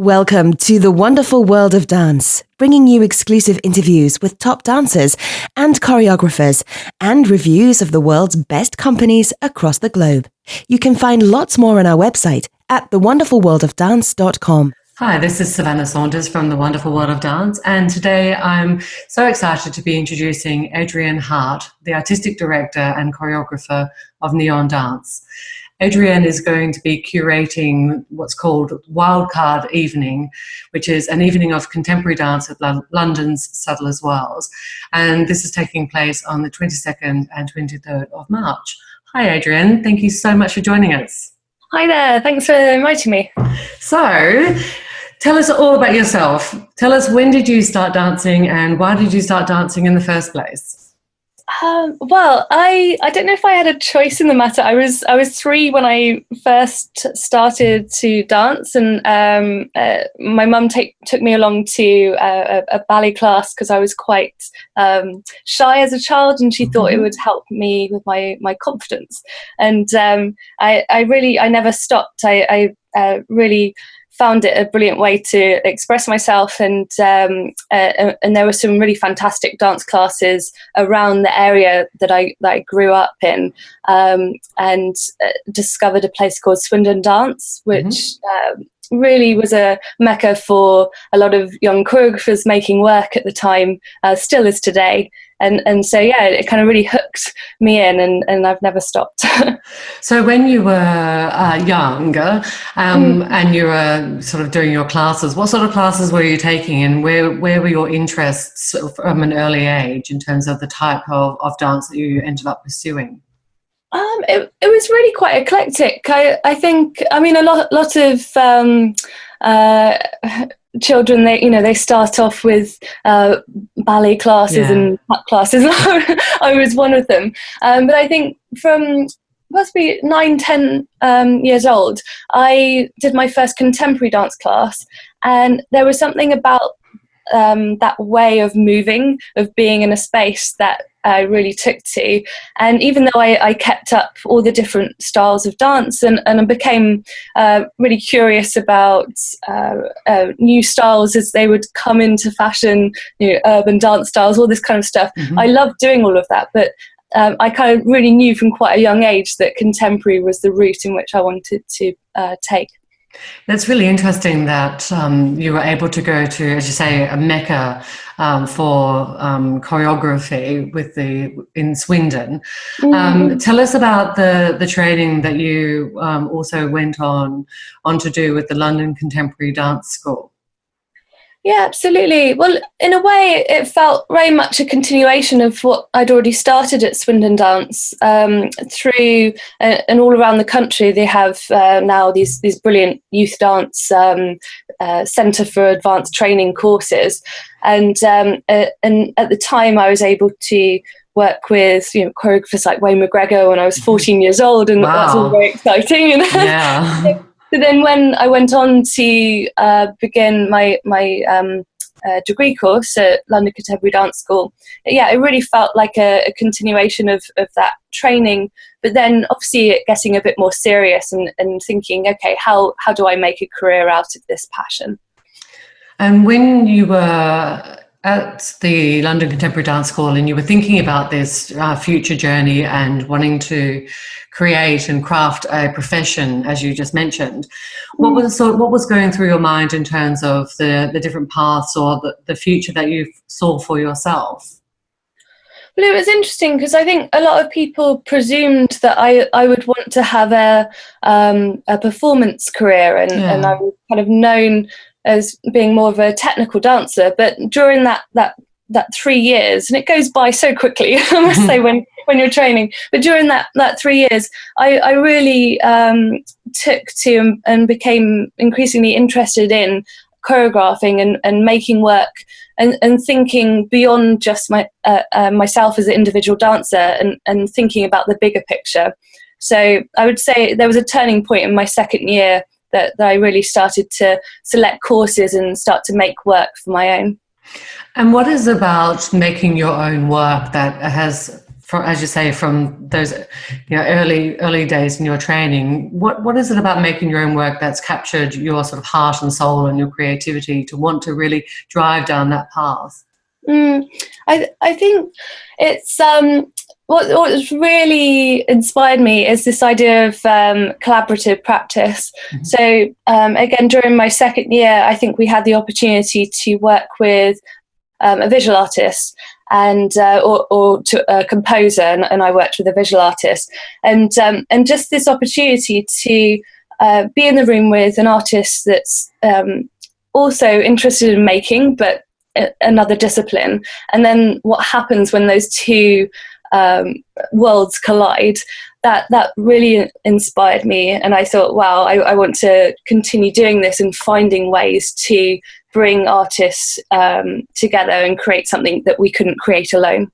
Welcome to the wonderful world of dance, bringing you exclusive interviews with top dancers and choreographers and reviews of the world's best companies across the globe. You can find lots more on our website at thewonderfulworldofdance.com. Hi, this is Savannah Saunders from The Wonderful World of Dance, and today I'm so excited to be introducing Adrienne Hart, the Artistic Director and Choreographer of Neon Dance. Adrienne is going to be curating what's called Wildcard Evening, which is an evening of contemporary dance at London's Sadler's Wells, and this is taking place on the 22nd and 23rd of March. Hi Adrienne, thank you so much for joining us. Hi there, thanks for inviting me. So, tell us all about yourself. Tell us, when did you start dancing and why did you start dancing in the first place? Well, I don't know if I had a choice in the matter. I was 3 when I first started to dance, and my mum took me along to a ballet class because I was quite shy as a child, and she thought it would help me with my confidence. And I never stopped. I really found it a brilliant way to express myself, and there were some really fantastic dance classes around the area that I grew up in, and discovered a place called Swindon Dance, which really was a mecca for a lot of young choreographers making work at the time, still is today. And so, yeah, it kind of really hooked me in, and I've never stopped. So when you were younger and you were sort of doing your classes, what sort of classes were you taking, and where were your interests from an early age in terms of the type of dance that you ended up pursuing? It was really quite eclectic. I think, I mean, a lot of children, they start off with ballet classes and tap classes. I was one of them. But I think from possibly 9-10 years old, I did my first contemporary dance class, and there was something about that way of moving, of being in a space, that I really took to. And even though I kept up all the different styles of dance, and I became really curious about new styles as they would come into fashion, urban dance styles, all this kind of stuff. I loved doing all of that, but I kind of really knew from quite a young age that contemporary was the route in which I wanted to take. That's really interesting that you were able to go to, as you say, a mecca for choreography in Swindon. Tell us about the training that you also went on to do with the London Contemporary Dance School. Yeah, absolutely. Well, in a way, it felt very much a continuation of what I'd already started at Swindon Dance. Through and all around the country, they have now these brilliant youth dance centre for advanced training courses. And at the time, I was able to work with choreographers like Wayne McGregor when I was 14 years old, and that's all very exciting. Yeah. So then when I went on to begin my degree course at London Contemporary Dance School, yeah, it really felt like a continuation of that training, but then obviously it getting a bit more serious and thinking, okay, how do I make a career out of this passion? And when you were at the London Contemporary Dance School and you were thinking about this future journey and wanting to create and craft a profession, as you just mentioned, what was going through your mind in terms of the different paths or the future that you saw for yourself? Well, it was interesting because I think a lot of people presumed that I would want to have a performance career, and I was kind of known as being more of a technical dancer. But during that 3 years, and it goes by so quickly, I must say, when you're training, but during that 3 years, I really took to and became increasingly interested in choreographing and making work and thinking beyond just myself as an individual dancer and thinking about the bigger picture. So I would say there was a turning point in my second year that I really started to select courses and start to make work for my own. And what is about making your own work that has as you say, from those early days in your training, what is it about making your own work that's captured your sort of heart and soul and your creativity to want to really drive down that path? I think it's what's really inspired me is this idea of collaborative practice. Mm-hmm. So again, during my second year, I think we had the opportunity to work with a visual artist and or to a composer, and I worked with a visual artist, and just this opportunity to be in the room with an artist that's also interested in making, but another discipline. And then what happens when those two worlds collide, that really inspired me, and I thought, wow, I want to continue doing this and finding ways to bring artists together and create something that we couldn't create alone.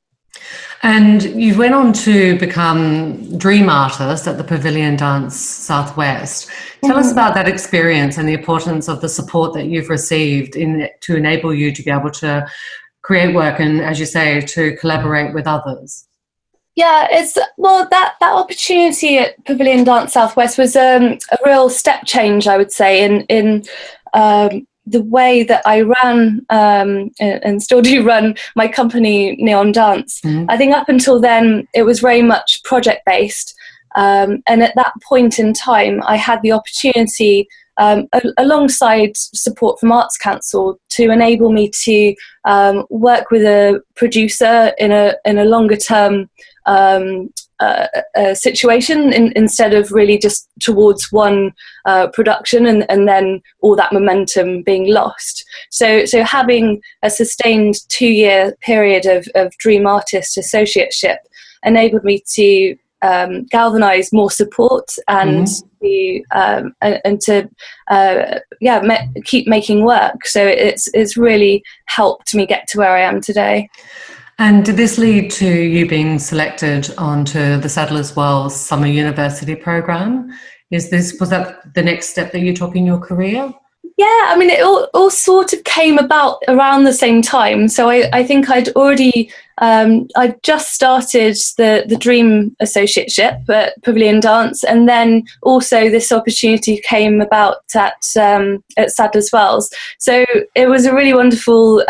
And you went on to become Dream Artist at the Pavilion Dance Southwest. Tell us about that experience and the importance of the support that you've received to enable you to be able to create work and, as you say, to collaborate with others. Yeah, that opportunity at Pavilion Dance Southwest was a real step change, I would say, in the way that I ran and still do run my company Neon Dance. I think up until then it was very much project based, and at that point in time I had the opportunity, alongside support from Arts Council, to enable me to work with a producer in a longer term situation, instead of really just towards one production and then all that momentum being lost. So having a sustained 2-year period of Dream Artist associateship enabled me to galvanize more support and to keep making work. So it's really helped me get to where I am today. And did this lead to you being selected onto the Sadler's Wells Summer University program? Was that the next step that you took in your career? Yeah, I mean, it all sort of came about around the same time. So I think I'd already, I'd just started the Dream Associateship at Pavilion Dance, and then also this opportunity came about at Sadler's Wells. So it was a really wonderful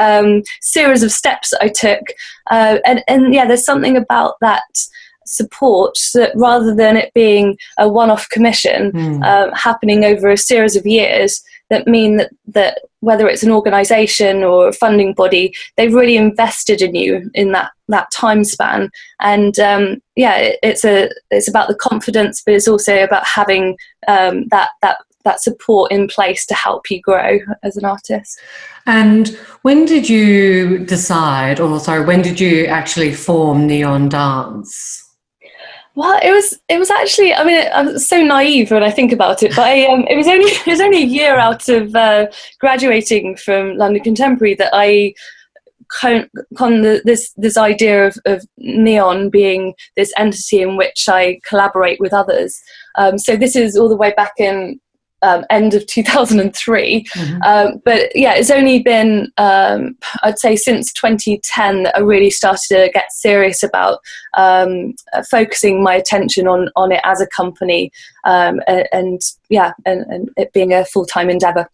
series of steps that I took. And yeah, there's something about that support that, rather than it being a one-off commission happening over a series of years, that mean that whether it's an organisation or a funding body, they've really invested in you in that time span. And it's about the confidence, but it's also about having that support in place to help you grow as an artist. And when did you when did you actually form Neon Dance? Well, it was actually, I mean, I'm so naive when I think about it, but it was only a year out of graduating from London Contemporary that I this idea of Neon being this entity in which I collaborate with others. So this is all the way back in end of 2003. But yeah, it's only been, I'd say, since 2010 that I really started to get serious about focusing my attention on it as a company, and it being a full-time endeavour.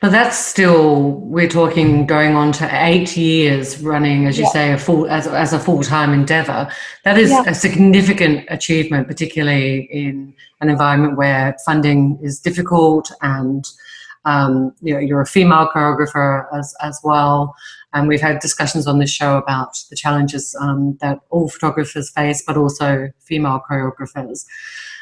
But that's still, we're talking going on to 8 years running, as you say, as a full-time endeavour. That is a significant achievement, particularly in an environment where funding is difficult, and you're a female choreographer as well. And we've had discussions on this show about the challenges that all photographers face, but also female choreographers.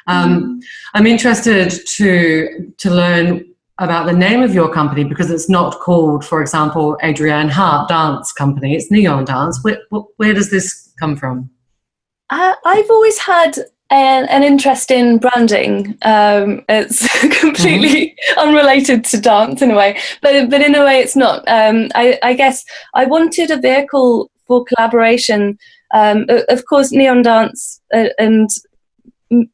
I'm interested to learn about the name of your company, because it's not called, for example, Adrienne Hart Dance Company. It's Neon Dance. Where does this come from? I've always had an interest in branding. It's completely unrelated to dance in a way, but in a way it's not. I guess I wanted a vehicle for collaboration. Of course, Neon Dance and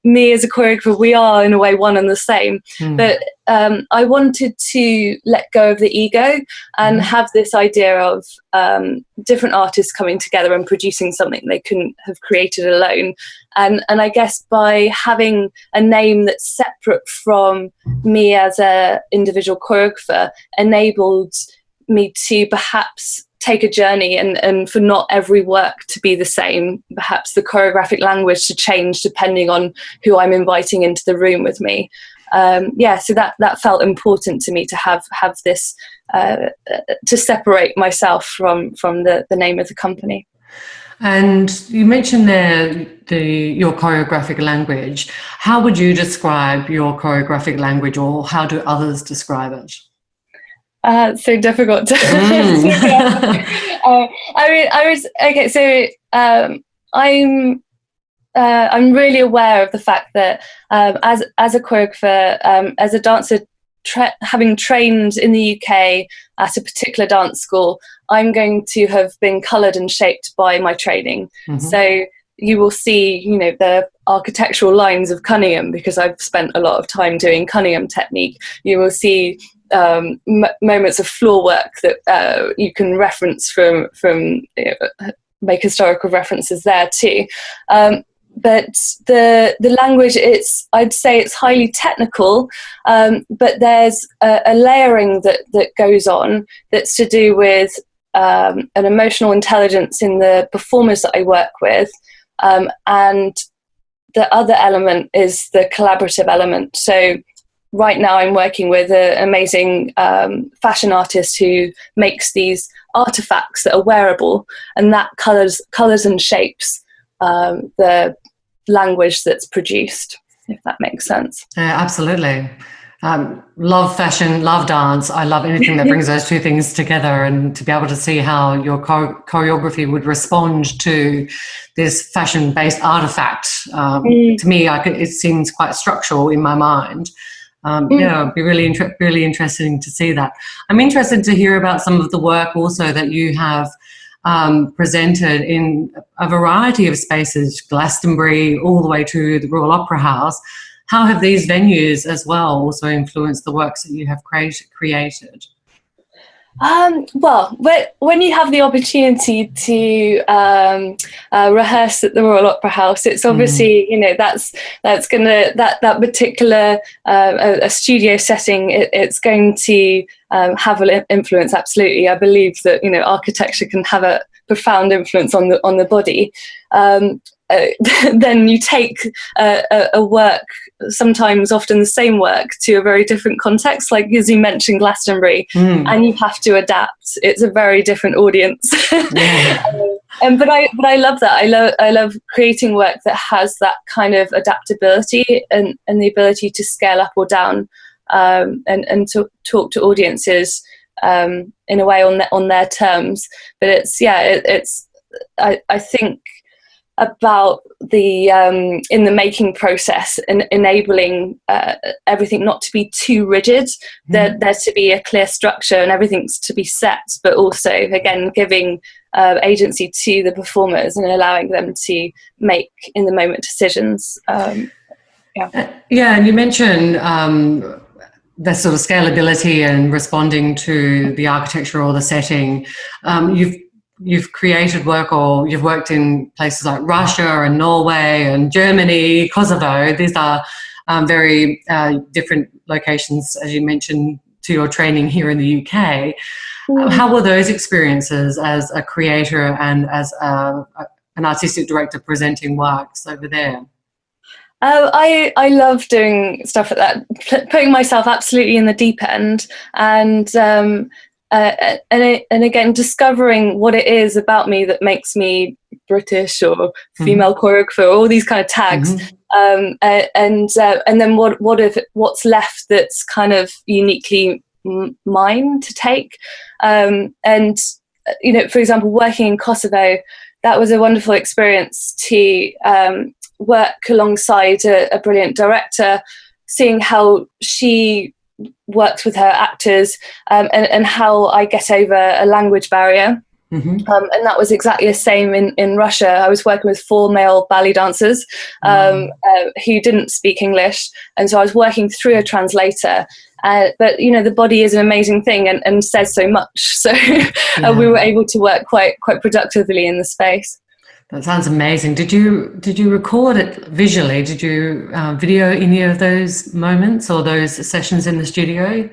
me as a choreographer, we are in a way one and the same. But I wanted to let go of the ego and have this idea of different artists coming together and producing something they couldn't have created alone. And I guess by having a name that's separate from me as a individual choreographer enabled me to perhaps take a journey and for not every work to be the same, perhaps the choreographic language to change depending on who I'm inviting into the room with me. So that felt important to me to have this to separate myself from the name of the company. And you mentioned there your choreographic language. How would you describe your choreographic language, or how do others describe it? So difficult to I'm really aware of the fact that as a choreographer, as a dancer, having trained in the UK at a particular dance school, I'm going to have been coloured and shaped by my training. So you will see, the architectural lines of Cunningham, because I've spent a lot of time doing Cunningham technique. You will see moments of floor work that you can reference from make historical references there too. But the language, I'd say it's highly technical, but there's a layering that goes on that's to do with an emotional intelligence in the performers that I work with, and the other element is the collaborative element. So right now I'm working with an amazing fashion artist who makes these artifacts that are wearable, and that colours and shapes the language that's produced, if that makes sense. Absolutely. Love fashion, love dance. I love anything that brings those two things together, and to be able to see how your choreography would respond to this fashion-based artifact. To me, it seems quite structural in my mind. It'd be really interesting to see that. I'm interested to hear about some of the work also that you have presented in a variety of spaces, Glastonbury all the way to the Royal Opera House. How have these venues as well also influenced the works that you have created? Well, when you have the opportunity to rehearse at the Royal Opera House, it's obviously that particular a studio setting. It's going to have an influence. Absolutely, I believe that architecture can have a profound influence on the body. Then you take a work, often the same work, to a very different context, like as you mentioned Glastonbury, and you have to adapt. It's a very different audience. Yeah. But I love that. I love creating work that has that kind of adaptability and the ability to scale up or down, and to talk to audiences in a way on their terms. But it's I think about the in the making process and enabling everything not to be too rigid, there to be a clear structure and everything's to be set, but also again giving agency to the performers and allowing them to make in the moment decisions. And you mentioned the sort of scalability and responding to the architecture or the setting. You've created work, or you've worked in places like Russia and Norway and Germany, Kosovo. These are very different locations, as you mentioned, to your training here in the UK. How were those experiences as a creator and as an artistic director presenting works over there? I love doing stuff like that, putting myself absolutely in the deep end, and again discovering what it is about me that makes me British or female choreographer, all these kind of tags, and then what's left that's kind of uniquely mine to take, and for example, working in Kosovo, that was a wonderful experience to work alongside a brilliant director, seeing how she works with her actors, and how I get over a language barrier. And that was exactly the same in Russia. I was working with 4 male ballet dancers who didn't speak English. And so I was working through a translator. But, the body is an amazing thing and says so much. So we were able to work quite productively in the space. That sounds amazing. Did you record it visually? Did you video any of those moments or those sessions in the studio?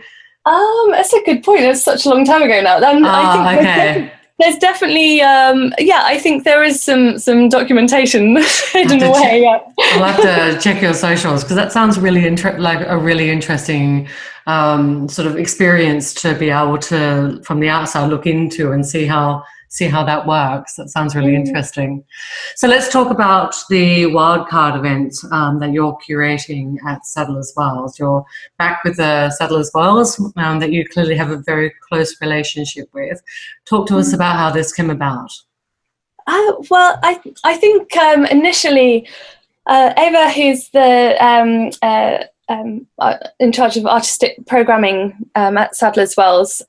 That's a good point. It was such a long time ago now. I think there's definitely, I think there is some documentation hidden away. I'll have to check your socials, because that sounds really like a really interesting sort of experience to be able to, from the outside, look into and see how that works. That sounds really interesting. So let's talk about the wildcard event that you're curating at Settlers Wells. You're back with the Settlers Wells that you clearly have a very close relationship with. Talk to us about how this came about. Well, I think initially Eva, who's the in charge of artistic programming at Sadler's Wells,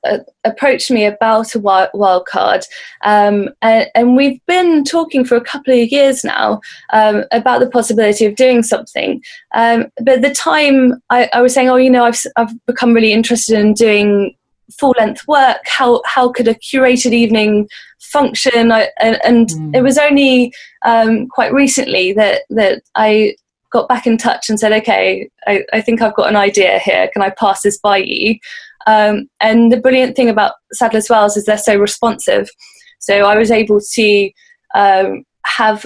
approached me about a wild card, and we've been talking for a couple of years now about the possibility of doing something. But at the time, I was saying, I've become really interested in doing full-length work. How could a curated evening function? It was only quite recently that I got back in touch and said, okay, I think I've got an idea here. Can I pass this by you? And the brilliant thing about Sadler's Wells is they're so responsive. So I was able to have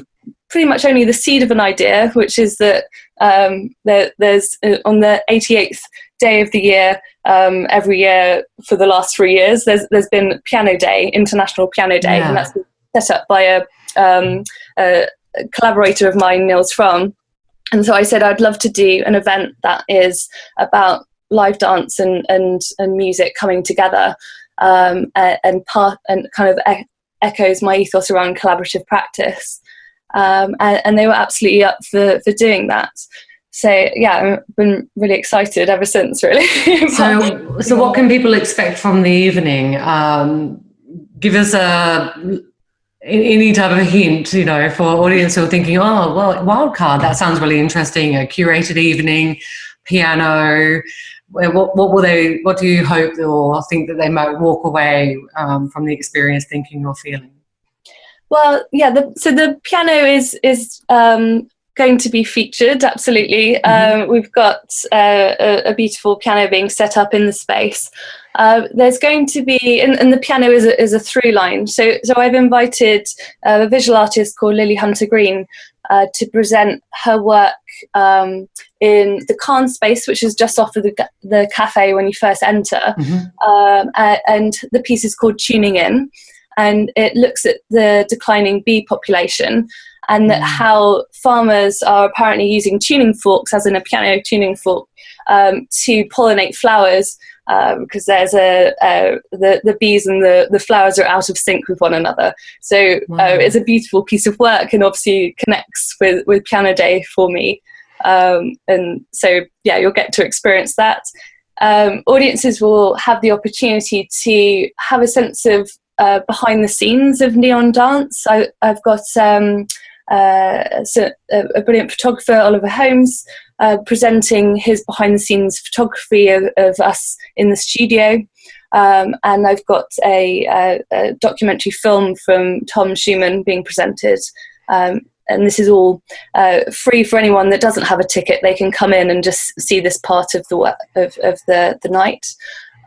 pretty much only the seed of an idea, which is that there's on the 88th day of the year, every year for the last 3 years, there's been Piano Day, International Piano Day, and that's been set up by a collaborator of mine, Niels Fromm. And so I said I'd love to do an event that is about live dance and music coming together, and kind of echoes my ethos around collaborative practice. And they were absolutely up for doing that. So yeah, I've been really excited ever since, really. So what can people expect from the evening? Give us any type of hint, for audience who are thinking, oh, well, wildcard, that sounds really interesting. A curated evening, piano. What do you hope or think that they might walk away from the experience thinking or feeling? Well, yeah. So the piano is going to be featured, absolutely. We've got a beautiful piano being set up in the space. There's going to be, and the piano is a through line. So I've invited a visual artist called Lily Hunter Green to present her work in the Khan space, which is just off of the cafe when you first enter. And the piece is called Tuning In, and it looks at the declining bee population and how farmers are apparently using tuning forks, as in a piano tuning fork, to pollinate flowers, because there's the bees and the flowers are out of sync with one another. So it's a beautiful piece of work, and obviously connects with Piano Day for me. And so, yeah, you'll get to experience that. Audiences will have the opportunity to have a sense of behind the scenes of neon dance. I've got a brilliant photographer, Oliver Holmes, presenting his behind the scenes photography of us in the studio. And I've got a documentary film from Tom Schumann being presented. And this is all free for anyone that doesn't have a ticket. They can come in and just see this part of the night.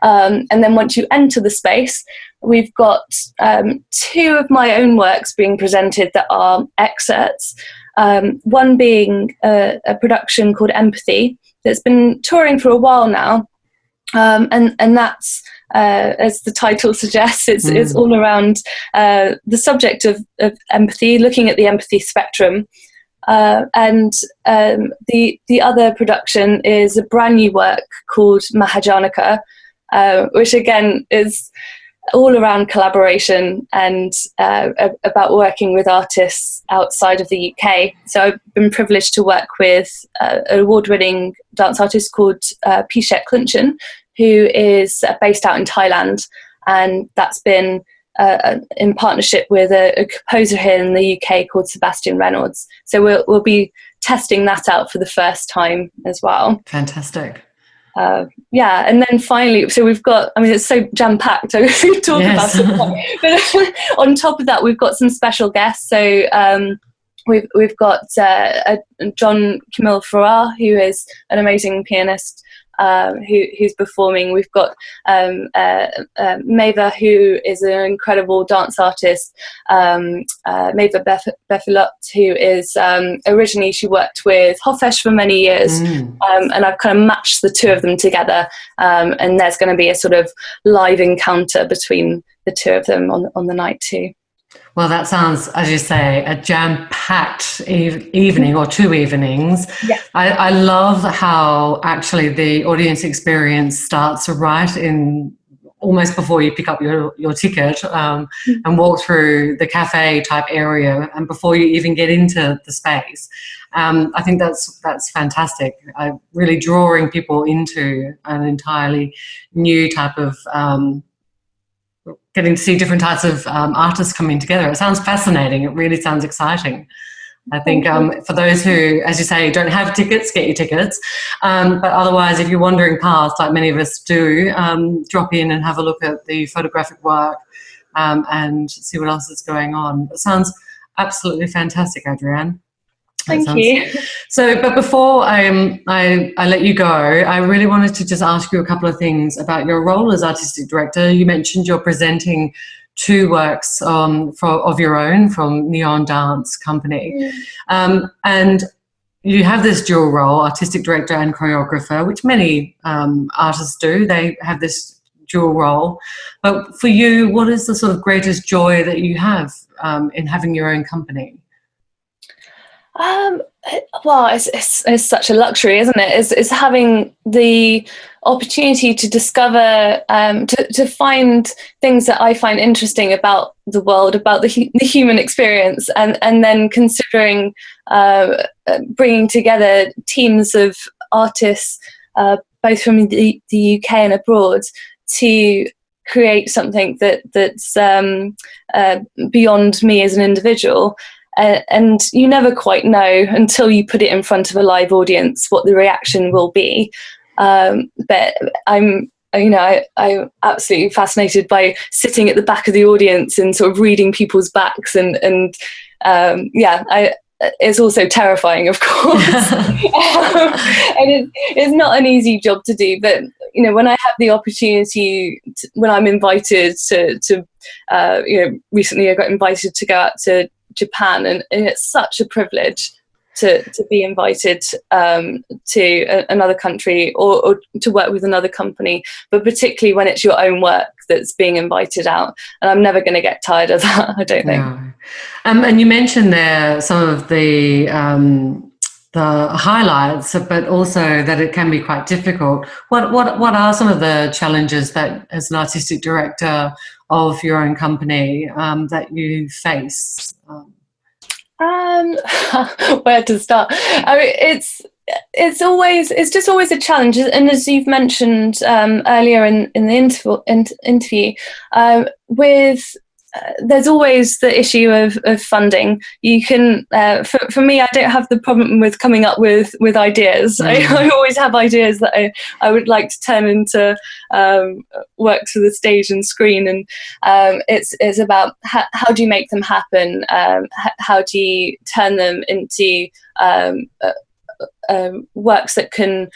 And then once you enter the space, we've got 2 of my own works being presented that are excerpts. One being a production called Empathy that's been touring for a while now. And that's, as the title suggests, it's all around the subject of empathy, looking at the empathy spectrum. And the other production is a brand new work called Mahajanika, which again is all around collaboration and about working with artists outside of the UK. So I've been privileged to work with an award-winning dance artist called Pishet Klunchin, who is based out in Thailand, and that's been in partnership with a composer here in the UK called Sebastian Reynolds. So we'll be testing that out for the first time as well. Fantastic. And then finally, so we've got, I mean, it's so jam-packed, so we could talk about it. But on top of that, we've got some special guests. So we've got John Camille Farrar, who is an amazing pianist, who's performing. We've got Maeva, who is an incredible dance artist, Maeva Befilot, who is originally, she worked with Hofesh for many years, and I've kind of matched the two of them together, and there's going to be a sort of live encounter between the two of them on the night too. Well, that sounds, as you say, a jam-packed evening or 2 evenings. Yeah. I love how actually the audience experience starts right in almost before you pick up your ticket and walk through the cafe type area, and before you even get into the space. I think that's fantastic. Really drawing people into an entirely new type of getting to see different types of artists coming together. It sounds fascinating. It really sounds exciting. I think for those who, as you say, don't have tickets, get your tickets. But otherwise, if you're wandering past, like many of us do, drop in and have a look at the photographic work and see what else is going on. It sounds absolutely fantastic, Adrienne. Thank you. So, but before I let you go, I really wanted to just ask you a couple of things about your role as artistic director. You mentioned you're presenting 2 works of your own from Neon Dance Company, and you have this dual role, artistic director and choreographer, which many artists do. They have this dual role. But for you, what is the sort of greatest joy that you have in having your own company? Well, it's such a luxury, isn't it? It's having the opportunity to discover, to find things that I find interesting about the world, about the human experience, and then considering bringing together teams of artists, both from the UK and abroad, to create something that's beyond me as an individual. And you never quite know until you put it in front of a live audience what the reaction will be. But I'm absolutely fascinated by sitting at the back of the audience and sort of reading people's backs, it's also terrifying, of course. And it's not an easy job to do, but when I have the opportunity when I'm invited to recently I got invited to go out to Japan, and it's such a privilege to be invited to another country or to work with another company, but particularly when it's your own work that's being invited out, and I'm never going to get tired of that, I don't think. No. And you mentioned there some of the highlights, but also that it can be quite difficult. What are some of the challenges that, as an artistic director of your own company, that you face? Where to start? I mean, it's just always a challenge, and as you've mentioned earlier in the interview, there's always the issue of funding. You can, for me, I don't have the problem with coming up with ideas. I always have ideas that I would like to turn into works for the stage and screen, and it's about how do you make them happen? How do you turn them into works that can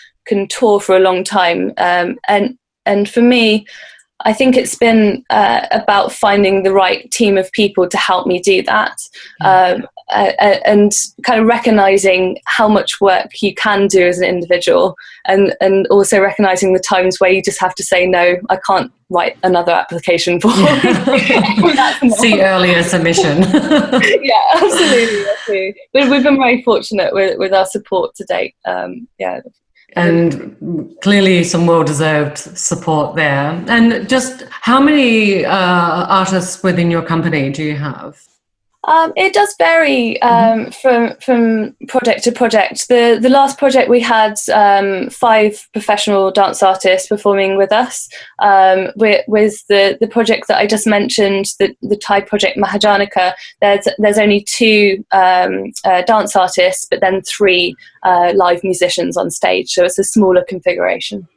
tour for a long time? And for me, I think it's been about finding the right team of people to help me do that, and kind of recognizing how much work you can do as an individual, and also recognizing the times where you just have to say, no, I can't write another application for you. See earlier submission. Yeah, absolutely. But we've been very fortunate with our support to date. And clearly some well-deserved support there. And just how many artists within your company do you have? It does vary from project to project. The last project we had 5 professional dance artists performing with us. With the project that I just mentioned, the Thai project Mahajanika, there's only 2 dance artists, but then 3 live musicians on stage. So it's a smaller configuration.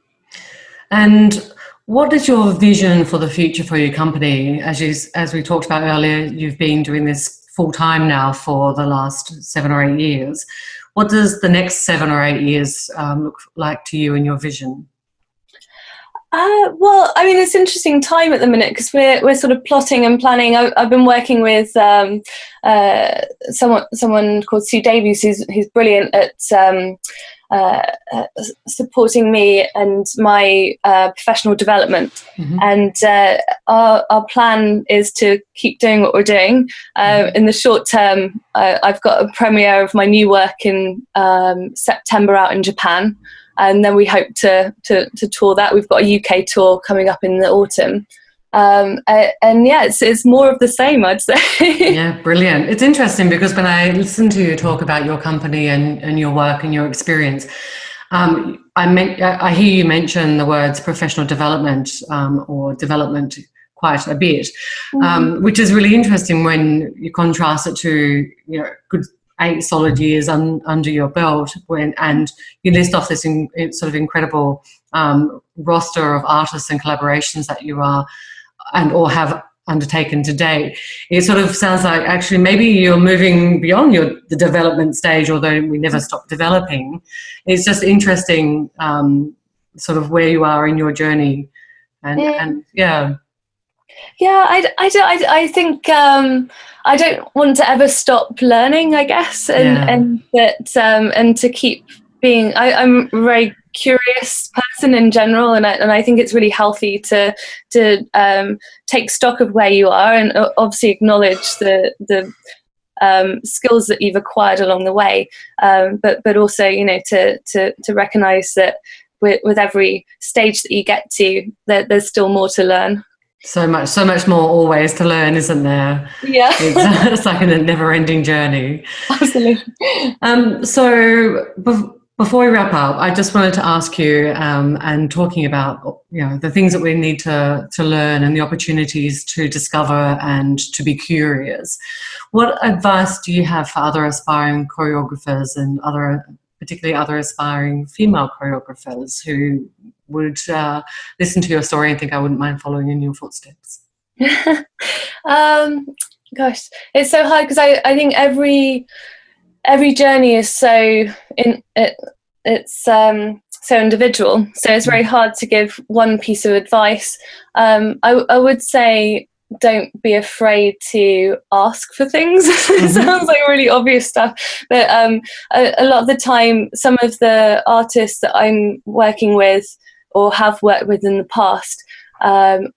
And what is your vision for the future for your company? As we talked about earlier, you've been doing this full time now for the last 7 or 8 years. What does the next 7 or 8 years look like to you and your vision? Well, I mean, it's an interesting time at the minute because we're sort of plotting and planning. I've been working with someone called Sue Davies, who's brilliant at supporting me and my professional development. And our plan is to keep doing what we're doing. In the short term, I've got a premiere of my new work in September out in Japan. And then we hope to tour that. We've got a UK tour coming up in the autumn. And yeah, it's more of the same, I'd say. Yeah, brilliant. It's interesting because when I listen to you talk about your company and your work and your experience, I hear you mention the words professional development or development quite a bit, which is really interesting when you contrast it to, good 8 solid years under your belt, and you list off this sort of incredible roster of artists and collaborations that you are or have undertaken to date. It sort of sounds like actually maybe you're moving beyond the development stage, although we never stop developing. It's just interesting sort of where you are in your journey, and yeah. Yeah, I think I don't want to ever stop learning, I guess, and to keep being. I'm a very curious person in general, and I think it's really healthy to take stock of where you are and obviously acknowledge the skills that you've acquired along the way, but also to recognise that with every stage that you get to, there's still more to learn. So much more always to learn, isn't there? Yeah. It's like a never-ending journey. Absolutely. So before we wrap up, I just wanted to ask you, and talking about the things that we need to learn and the opportunities to discover and to be curious. What advice do you have for other aspiring choreographers and particularly other aspiring female choreographers who would listen to your story and think, I wouldn't mind following in your footsteps? Gosh, it's so hard because I think every journey is so individual. So it's very hard to give one piece of advice. I would say don't be afraid to ask for things. It sounds like really obvious stuff, but a lot of the time, some of the artists that I'm working with or have worked with in the past,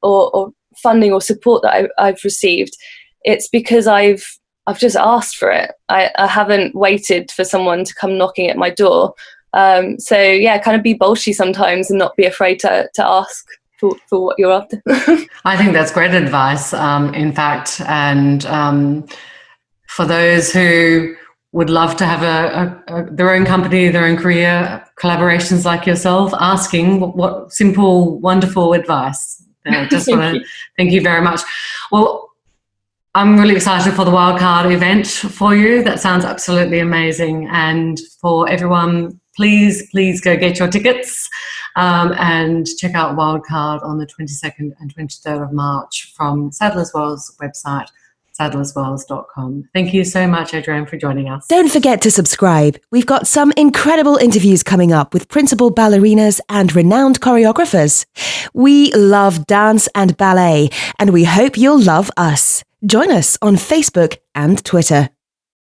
or funding or support that I've received, it's because I've just asked for it. I haven't waited for someone to come knocking at my door. So yeah, kind of be bolshy sometimes and not be afraid to ask for what you're after. I think that's great advice, in fact, and for those who would love to have their own company, their own career, collaborations like yourself, asking what simple, wonderful advice. I just want to thank you very much. Well, I'm really excited for the Wildcard event for you. That sounds absolutely amazing. And for everyone, please go get your tickets and check out Wildcard on the 22nd and 23rd of March from Sadler's Wells website, sadlerswells.com. Thank you so much, Adrienne, for joining us. Don't forget to subscribe. We've got some incredible interviews coming up with principal ballerinas and renowned choreographers. We love dance and ballet, and we hope you'll love us. Join us on Facebook and Twitter.